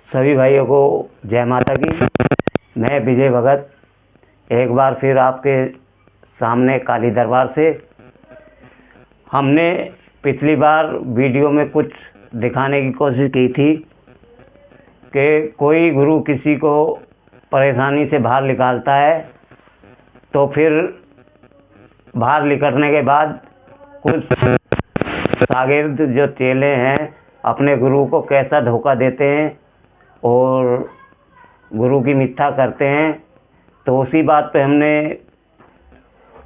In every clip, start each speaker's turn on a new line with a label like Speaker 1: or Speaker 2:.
Speaker 1: सभी भाइयों को जय माता की। मैं विजय भगत एक बार फिर आपके सामने काली दरबार से। हमने पिछली बार वीडियो में कुछ दिखाने की कोशिश की थी कि कोई गुरु किसी को परेशानी से बाहर निकालता है तो फिर बाहर निकलने के बाद कुछ शागिर्द जो चेले हैं अपने गुरु को कैसा धोखा देते हैं और गुरु की मिथ्या करते हैं। तो उसी बात पे हमने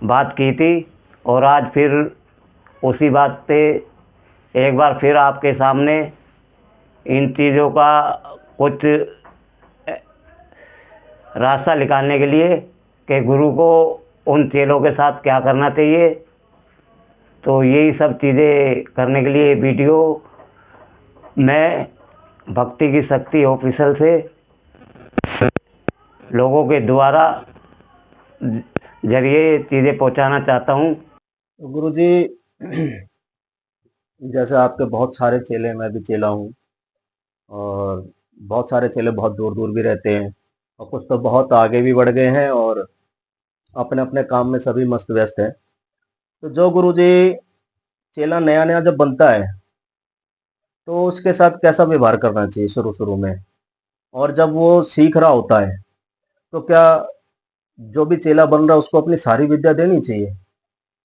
Speaker 1: बात की थी और आज फिर उसी बात पे एक बार फिर आपके सामने इन चीज़ों का कुछ रास्ता निकालने के लिए कि गुरु को उन चेलों के साथ क्या करना चाहिए। तो यही सब चीज़ें करने के लिए वीडियो मैं भक्ति की शक्ति ऑफिशियल से लोगों के द्वारा जरिए चीज़ें पहुंचाना चाहता हूं।
Speaker 2: तो गुरुजी, जैसे आपके बहुत सारे चेले, मैं भी चेला हूँ। और बहुत सारे चेले बहुत दूर दूर भी रहते हैं और कुछ तो बहुत आगे भी बढ़ गए हैं और अपने अपने काम में सभी मस्त व्यस्त हैं। तो जो गुरुजी चेला नया नया जब बनता है तो उसके साथ कैसा व्यवहार करना चाहिए शुरू शुरू में, और जब वो सीख रहा होता है तो क्या जो भी चेला बन रहा है उसको अपनी सारी विद्या देनी चाहिए?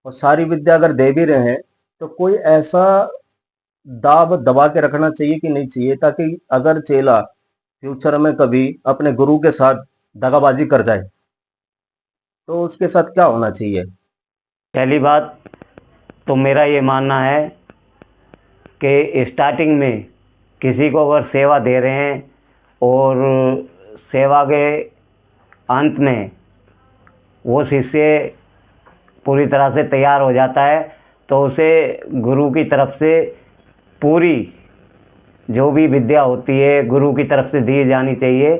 Speaker 2: और सारी विद्या अगर दे भी रहे हैं तो कोई ऐसा दाव दबा के रखना चाहिए कि नहीं चाहिए, ताकि अगर चेला फ्यूचर में कभी अपने गुरु के साथ दगाबाजी कर जाए तो उसके साथ क्या होना चाहिए?
Speaker 1: पहली बात तो मेरा ये मानना है कि स्टार्टिंग में किसी को अगर सेवा दे रहे हैं और सेवा के अंत में वो शिष्य पूरी तरह से तैयार हो जाता है तो उसे गुरु की तरफ से पूरी जो भी विद्या होती है गुरु की तरफ से दी जानी चाहिए,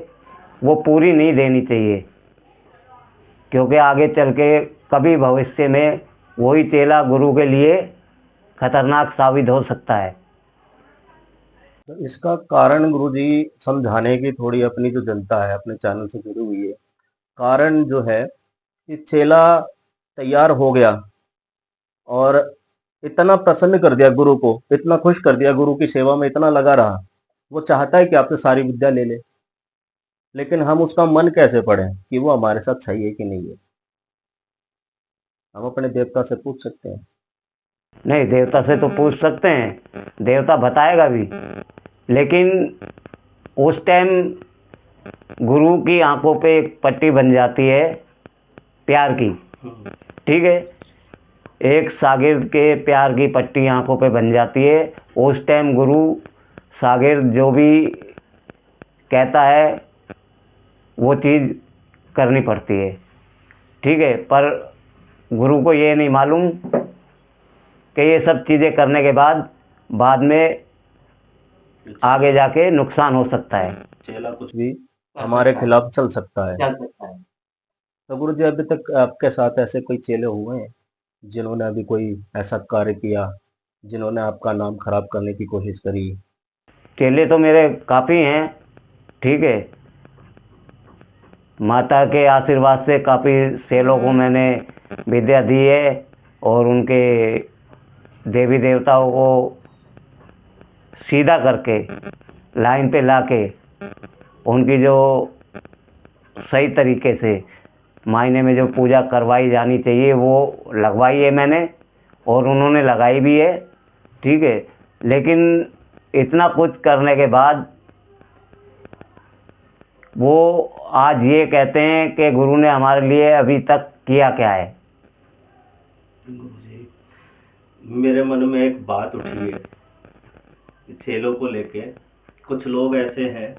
Speaker 1: वो पूरी नहीं देनी चाहिए, क्योंकि आगे चल के कभी भविष्य में वही चेला गुरु के लिए खतरनाक साबित हो सकता है।
Speaker 2: तो इसका कारण गुरुजी समझाने की, थोड़ी अपनी जो जनता है अपने चैनल से जुड़ी हुई है, कारण जो है कि चेला तैयार हो गया और इतना प्रसन्न कर दिया गुरु को, इतना खुश कर दिया, गुरु की सेवा में इतना लगा रहा, वो चाहता है कि आपसे सारी विद्या ले ले। लेकिन हम उसका मन कैसे पढ़ें कि वो हमारे साथ सही है कि नहीं है? हम अपने देवता से पूछ सकते हैं।
Speaker 1: नहीं, देवता से तो पूछ सकते हैं, देवता बताएगा भी, लेकिन उस टाइम गुरु की आंखों पे एक पट्टी बन जाती है प्यार की। ठीक है, एक शागिर्द के प्यार की पट्टी आंखों पे बन जाती है। उस टाइम गुरु शागिर्द जो भी कहता है वो चीज़ करनी पड़ती है। ठीक है, पर गुरु को ये नहीं मालूम कि ये सब चीज़ें करने के बाद में आगे जाके नुकसान हो सकता है,
Speaker 2: चेला कुछ भी हमारे खिलाफ चल सकता है। तो गुरु जी, अभी तक आपके साथ ऐसे कोई चेले हुए हैं जिन्होंने अभी कोई ऐसा कार्य किया, जिन्होंने आपका नाम खराब करने की कोशिश करी?
Speaker 1: चेले तो मेरे काफ़ी हैं। ठीक है, माता के आशीर्वाद से काफ़ी चेलों को मैंने विद्या दी है और उनके देवी देवताओं को सीधा करके लाइन पे लाके उनकी जो सही तरीके से मायने में जो पूजा करवाई जानी चाहिए वो लगवाई है मैंने और उन्होंने लगाई भी है। ठीक है, लेकिन इतना कुछ करने के बाद वो आज ये कहते हैं कि गुरु ने हमारे लिए अभी तक किया क्या है।
Speaker 2: गुरुजी, मेरे मन में एक बात उठी है चेलों को लेके। कुछ लोग ऐसे हैं,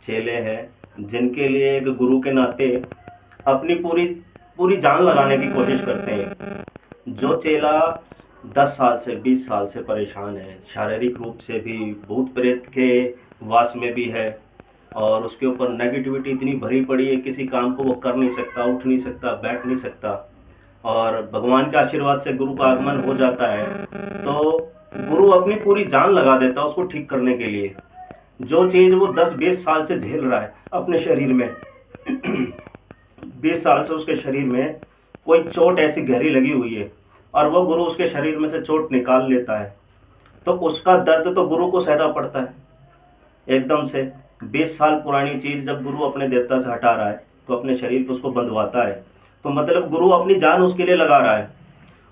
Speaker 2: चेले हैं, जिनके लिए एक गुरु के नाते अपनी पूरी पूरी जान लगाने की कोशिश करते हैं। जो चेला 10 साल से 20 साल से परेशान है, शारीरिक रूप से भी भूत प्रेत के वास में भी है और उसके ऊपर नेगेटिविटी इतनी भरी पड़ी है, किसी काम को वो कर नहीं सकता, उठ नहीं सकता, बैठ नहीं सकता, और भगवान के आशीर्वाद से गुरु का आगमन हो जाता है तो गुरु अपनी पूरी जान लगा देता है उसको ठीक करने के लिए।
Speaker 3: जो चीज़ वो 10-20 साल से झेल रहा है अपने शरीर में, 20 साल से उसके शरीर में कोई चोट ऐसी गहरी लगी हुई है, और वो गुरु उसके शरीर में से चोट निकाल लेता है, तो उसका दर्द तो गुरु को सहना पड़ता है एकदम से। 20 साल पुरानी चीज़ जब गुरु अपने देवता से हटा रहा है, तो अपने शरीर पे उसको बंधवाता है, तो मतलब गुरु अपनी जान उसके लिए लगा रहा है,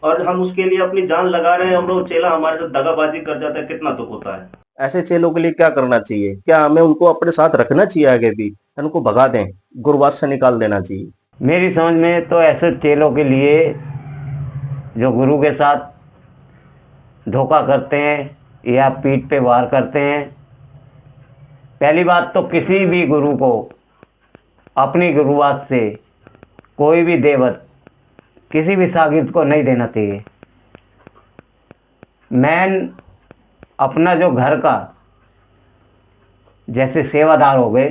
Speaker 3: और हम उसके लिए अपनी जान लगा रहे हैं, हम लोग चेला हमारे साथ दगाबाजी कर जाता है, कितना दुख होता है।
Speaker 2: ऐसे चेलों के लिए क्या करना चाहिए? क्या हमें उनको अपने साथ रखना चाहिए आगे भी, या उनको भगा दें, गुरुवास से निकाल देना चाहिए?
Speaker 1: मेरी समझ में तो ऐसे चेलों के लिए जो गुरु के साथ धोखा करते हैं या पीठ पे वार करते हैं, पहली बात तो किसी भी गुरु को अपनी गुरुवात से कोई भी देवत किसी भी शागिर्द को नहीं देना चाहिए। मैन अपना जो घर का जैसे सेवादार हो गए,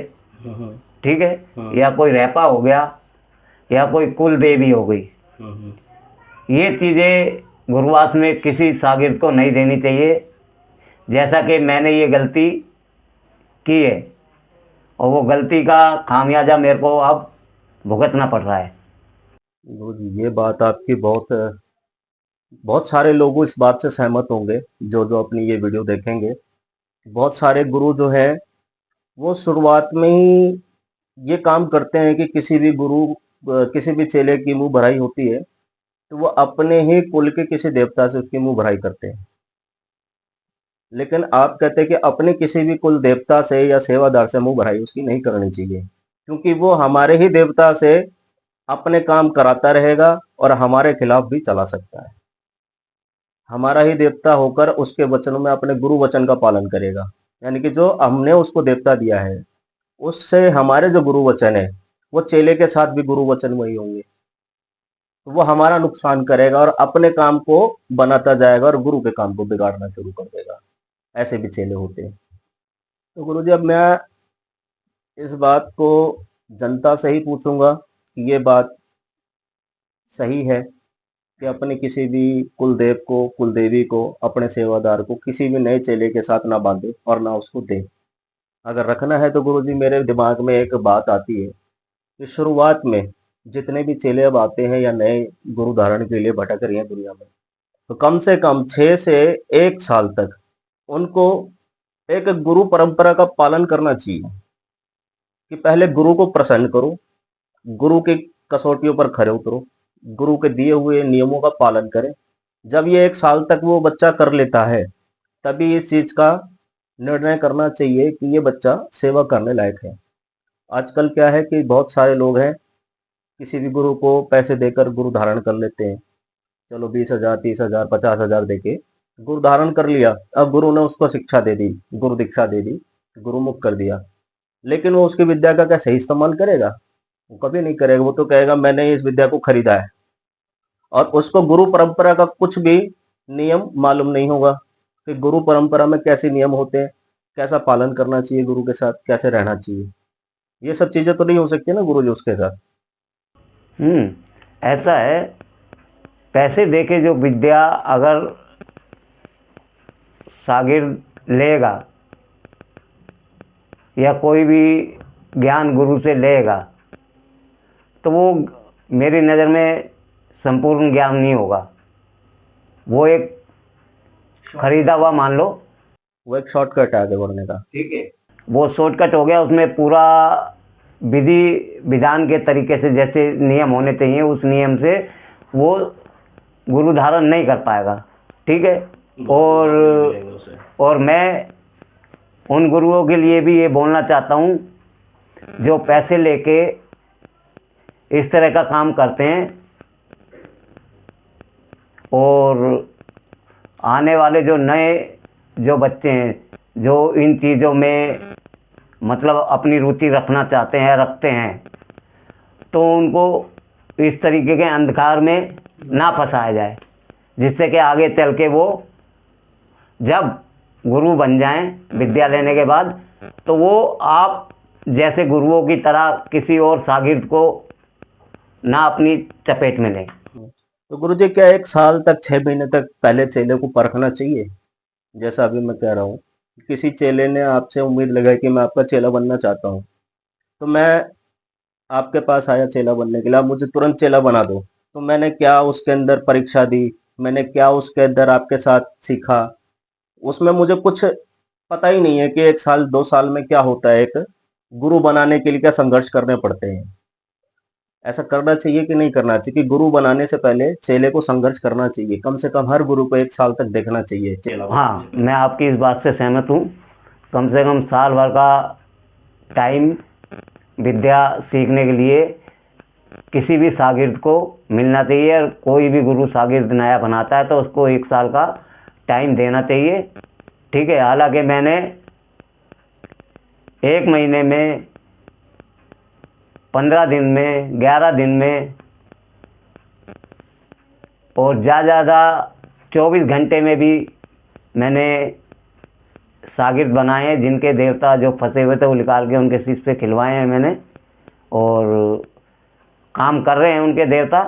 Speaker 1: ठीक है, या कोई रहपा हो गया, या कोई कुल देवी हो गई, ये चीज़ें गुरुवास में किसी शागिर्द को नहीं देनी चाहिए। जैसा कि मैंने ये गलती की है, और वो गलती का खामियाजा मेरे को अब भुगतना पड़ रहा है।
Speaker 2: गुरु जी, ये बात आपकी बहुत बहुत सारे लोग इस बात से सहमत होंगे, जो जो अपनी ये वीडियो देखेंगे। बहुत सारे गुरु जो है वो शुरुआत में ही ये काम करते हैं कि किसी भी चेले की मुंह भराई होती है, तो वो अपने ही कुल के किसी देवता से उसकी मुंह भराई करते हैं। लेकिन आप कहते हैं कि अपने किसी भी कुल देवता से या सेवादार से मुंह भराई उसकी नहीं करनी चाहिए, क्योंकि वो हमारे ही देवता से अपने काम कराता रहेगा और हमारे खिलाफ भी चला सकता है। हमारा ही देवता होकर उसके वचनों में अपने गुरु वचन का पालन करेगा, यानी कि जो हमने उसको देवता दिया है उससे हमारे जो गुरु वचन है वो चेले के साथ भी गुरु वचन वही होंगे, तो वो हमारा नुकसान करेगा और अपने काम को बनाता जाएगा और गुरु के काम को बिगाड़ना शुरू कर देगा। ऐसे भी चेले होते हैं। तो गुरु जी, अब मैं इस बात को जनता से ही पूछूंगा कि ये बात सही है कि अपने किसी भी कुलदेव को, कुलदेवी को, अपने सेवादार को किसी भी नए चेले के साथ ना बांधे और ना उसको दे। अगर रखना है तो गुरु जी, मेरे दिमाग में एक बात आती है कि शुरुआत में जितने भी चेले अब आते हैं या नए गुरु धारण के लिए भटक रही हैं दुनिया में, तो कम से कम 6 से 1 साल तक उनको एक गुरु परंपरा का पालन करना चाहिए कि पहले गुरु को प्रसन्न करो, गुरु की कसौटियों पर खरे उतरो, गुरु के दिए हुए नियमों का पालन करें। जब ये 1 साल तक वो बच्चा कर लेता है, तभी इस चीज का निर्णय करना चाहिए कि ये बच्चा सेवा करने लायक है। आजकल क्या है कि बहुत सारे लोग हैं, किसी भी गुरु को पैसे देकर गुरु धारण कर लेते हैं। चलो 20,000, 30,000, 50,000 देके गुरु धारण कर लिया। अब गुरु ने उसको शिक्षा दे दी, गुरु दीक्षा दे दी, गुरु मुख कर दिया, लेकिन वो उसकी विद्या का क्या सही इस्तेमाल करेगा? वो कभी नहीं करेगा। वो तो कहेगा मैंने इस विद्या को खरीदा है, और उसको गुरु परंपरा का कुछ भी नियम मालूम नहीं होगा कि गुरु परंपरा में कैसे नियम होते हैं, कैसा पालन करना चाहिए, गुरु के साथ कैसे रहना चाहिए। ये सब चीजें तो नहीं हो सकती ना गुरु जी उसके साथ।
Speaker 1: ऐसा है, पैसे देके जो विद्या अगर शागिर्द लेगा या कोई भी ज्ञान गुरु से लेगा, तो वो मेरी नज़र में संपूर्ण ज्ञान नहीं होगा। वो एक खरीदा हुआ मान लो,
Speaker 2: वो एक शॉर्टकट है आगे बढ़ने का।
Speaker 3: ठीक है,
Speaker 1: वो शॉर्टकट हो गया। उसमें पूरा विधि विधान के तरीके से जैसे नियम होने चाहिए उस नियम से वो गुरु धारण नहीं कर पाएगा, ठीक है। और मैं उन गुरुओं के लिए भी ये बोलना चाहता हूँ जो पैसे लेके इस तरह का काम करते हैं, और आने वाले जो नए जो बच्चे हैं जो इन चीज़ों में मतलब अपनी रुचि रखना चाहते हैं, रखते हैं, तो उनको इस तरीके के अंधकार में ना फंसाया जाए, जिससे कि आगे चल के वो जब गुरु बन जाएं विद्या लेने के बाद, तो वो आप जैसे गुरुओं की तरह किसी और शागिर्द को ना अपनी चपेट में लें।
Speaker 2: तो गुरु जी, क्या 1 साल तक, 6 महीने तक पहले चेले को परखना चाहिए? जैसा अभी मैं कह रहा हूँ किसी चेले ने आपसे उम्मीद लगाई कि मैं आपका चेला बनना चाहता हूँ, तो मैं आपके पास आया चेला बनने के लिए, आप मुझे तुरंत चेला बना दो। तो मैंने क्या उसके अंदर परीक्षा दी, मैंने क्या उसके अंदर आपके साथ सीखा, उसमें मुझे कुछ पता ही नहीं है कि 1 साल 2 साल में क्या होता है। एक गुरु बनाने के लिए क्या संघर्ष करने पड़ते हैं। ऐसा करना चाहिए कि नहीं करना चाहिए कि गुरु बनाने से पहले चेले को संघर्ष करना चाहिए, कम से कम हर गुरु को 1 साल तक देखना चाहिए।
Speaker 3: चेला बनने
Speaker 1: हाँ,
Speaker 3: से पहले।
Speaker 1: मैं आपकी इस बात से सहमत हूँ। कम से कम साल भर का टाइम विद्या सीखने के लिए किसी भी शागिर्द को मिलना चाहिए, और कोई भी गुरु शागिर्द नया बनाता है तो उसको 1 साल का टाइम देना चाहिए। ठीक है, हालांकि मैंने 1 महीने में, 15 दिन में, 11 दिन में और ज़्यादा 24 घंटे में भी मैंने शागिर्द बनाए हैं, जिनके देवता जो फंसे हुए थे वो निकाल के उनके शीश पे खिलवाए हैं मैंने, और काम कर रहे हैं उनके देवता।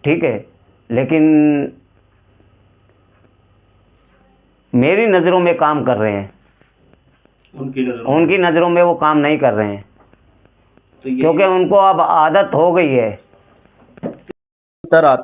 Speaker 1: ठीक है, लेकिन मेरी नज़रों में काम कर रहे हैं, उनकी नज़रों में वो काम नहीं कर रहे हैं,
Speaker 3: तो ये
Speaker 1: क्योंकि उनको अब आदत हो गई है।
Speaker 2: अंतर आता